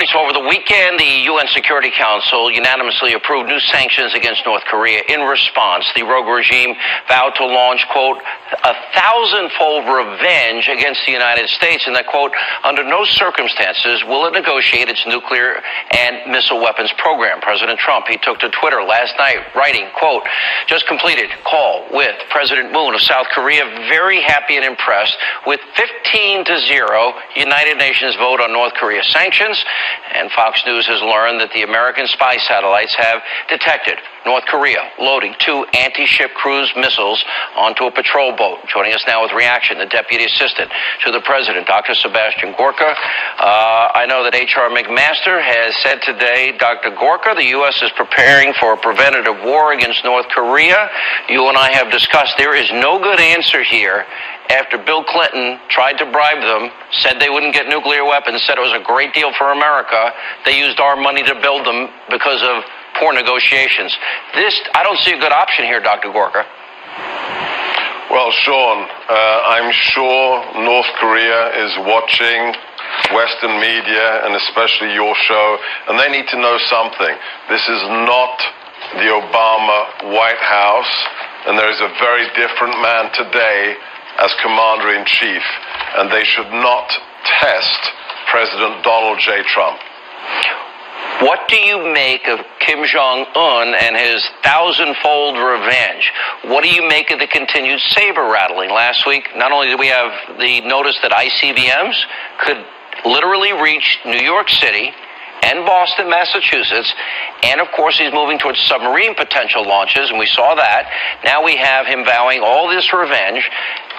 So over the weekend, the UN Security Council unanimously approved new sanctions against North Korea. In response, the rogue regime vowed to launch, quote, 1,000-fold revenge against the United States, and that, quote, under no circumstances will it negotiate its nuclear and missile weapons program. President Trump, he took to Twitter last night, writing, quote, just completed call with President Moon of South Korea, very happy and impressed with 15-0 United Nations vote on North Korea sanctions. And Fox News has learned that the American spy satellites have detected North Korea loading 2 anti-ship cruise missiles onto a patrol boat. Joining us now with reaction, the Deputy Assistant to the President, Dr. Sebastian Gorka. I know that H.R. McMaster has said today, Dr. Gorka, the U.S. is preparing for a preventative war against North Korea. You and I have discussed there is no good answer here. After Bill Clinton tried to bribe them, said they wouldn't get nuclear weapons, said it was a great deal for America, they used our money to build them because of poor negotiations. I don't see a good option here, Dr. Gorka. Well, Sean, I'm sure North Korea is watching Western media and especially your show, and they need to know something. This is not the Obama White House, and there is a very different man today as Commander-in-Chief, and they should not test President Donald J. Trump. What do you make of Kim Jong-un and his 1,000-fold revenge? What do you make of the continued saber rattling? Last week, not only did we have the notice that ICBMs could literally reach New York City and Boston, Massachusetts, and of course he's moving towards submarine potential launches, and we saw that. Now we have him vowing all this revenge.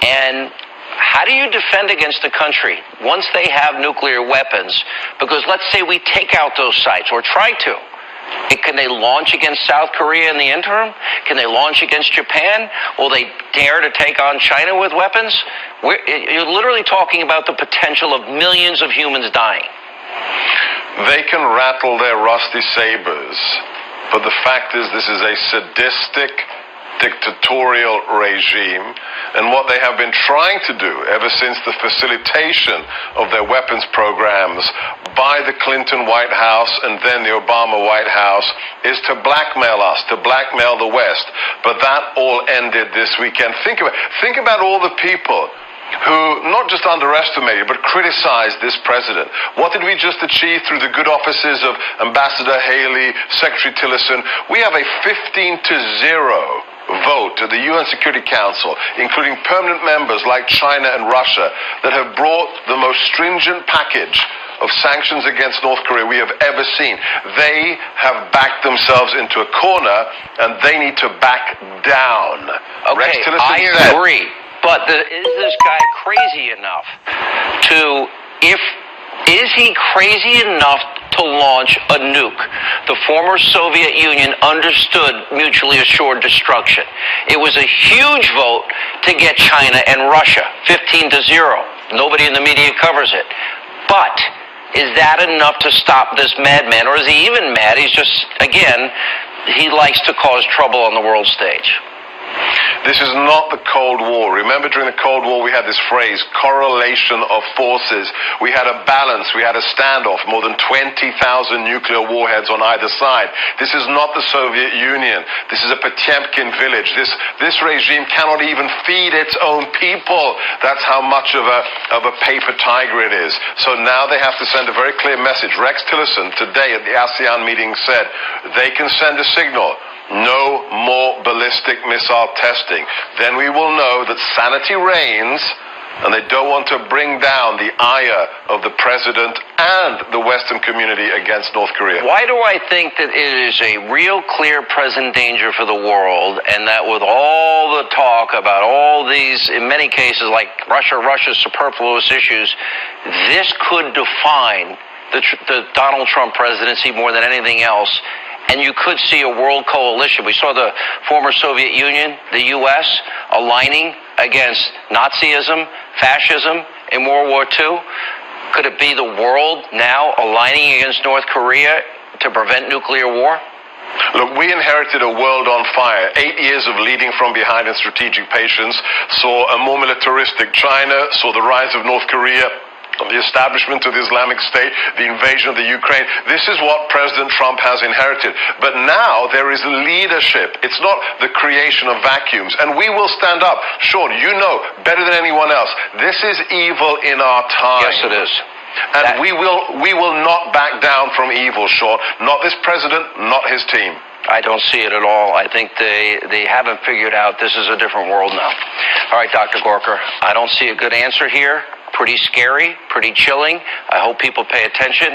And how do you defend against a country once they have nuclear weapons? Because let's say we take out those sites, or try to. Can they launch against South Korea in the interim? Can they launch against Japan? Will they dare to take on China with weapons? You're literally talking about the potential of millions of humans dying. They can rattle their rusty sabers, but the fact is this is a sadistic, dictatorial regime, and what they have been trying to do ever since the facilitation of their weapons programs by the Clinton White House and then the Obama White House is to blackmail us, to blackmail the West. But that all ended this weekend. Think about all the people who not just underestimated but criticized this president. What did we just achieve through the good offices of Ambassador Haley, Secretary Tillerson? We have a 15-0 vote at the UN Security Council, including permanent members like China and Russia, that have brought the most stringent package of sanctions against North Korea we have ever seen. They have backed themselves into a corner, and they need to back down. Okay, I agree. But is this guy crazy enough is he crazy enough to launch a nuke? The former Soviet Union understood mutually assured destruction. It was a huge vote to get China and Russia, 15-0. Nobody in the media covers it. But is that enough to stop this madman? Or is he even mad? He's just, again, he likes to cause trouble on the world stage. This is not the Cold War. Remember, during the Cold War, we had this phrase, correlation of forces. We had a balance. We had a standoff, more than 20,000 nuclear warheads on either side. This is not the Soviet Union. This is a Potemkin village. This regime cannot even feed its own people. That's how much of a paper tiger it is. So now they have to send a very clear message. Rex Tillerson today at the ASEAN meeting said they can send a signal. No more ballistic missile testing. Then we will know that sanity reigns, and they don't want to bring down the ire of the president and the Western community against North Korea. Why do I think that it is a real clear present danger for the world, and that with all the talk about all these, in many cases, like Russia's superfluous issues, this could define the Donald Trump presidency more than anything else? And you could see a world coalition. We saw the former Soviet Union, the U.S., aligning against Nazism, fascism in World War II. Could it be the world now aligning against North Korea to prevent nuclear war? Look, we inherited a world on fire. 8 years of leading from behind and strategic patience, saw a more militaristic China, saw the rise of North Korea, the establishment of the Islamic State, the invasion of the Ukraine. This is what President Trump has inherited. But now there is leadership. It's not the creation of vacuums. And we will stand up. Sean, you know better than anyone else, this is evil in our time. Yes, it is. And we will not back down from evil, Sean. Not this president, not his team. I don't see it at all. I think they haven't figured out this is a different world now. All right, Dr. Gorka, I don't see a good answer here. Pretty scary, pretty chilling. I hope people pay attention.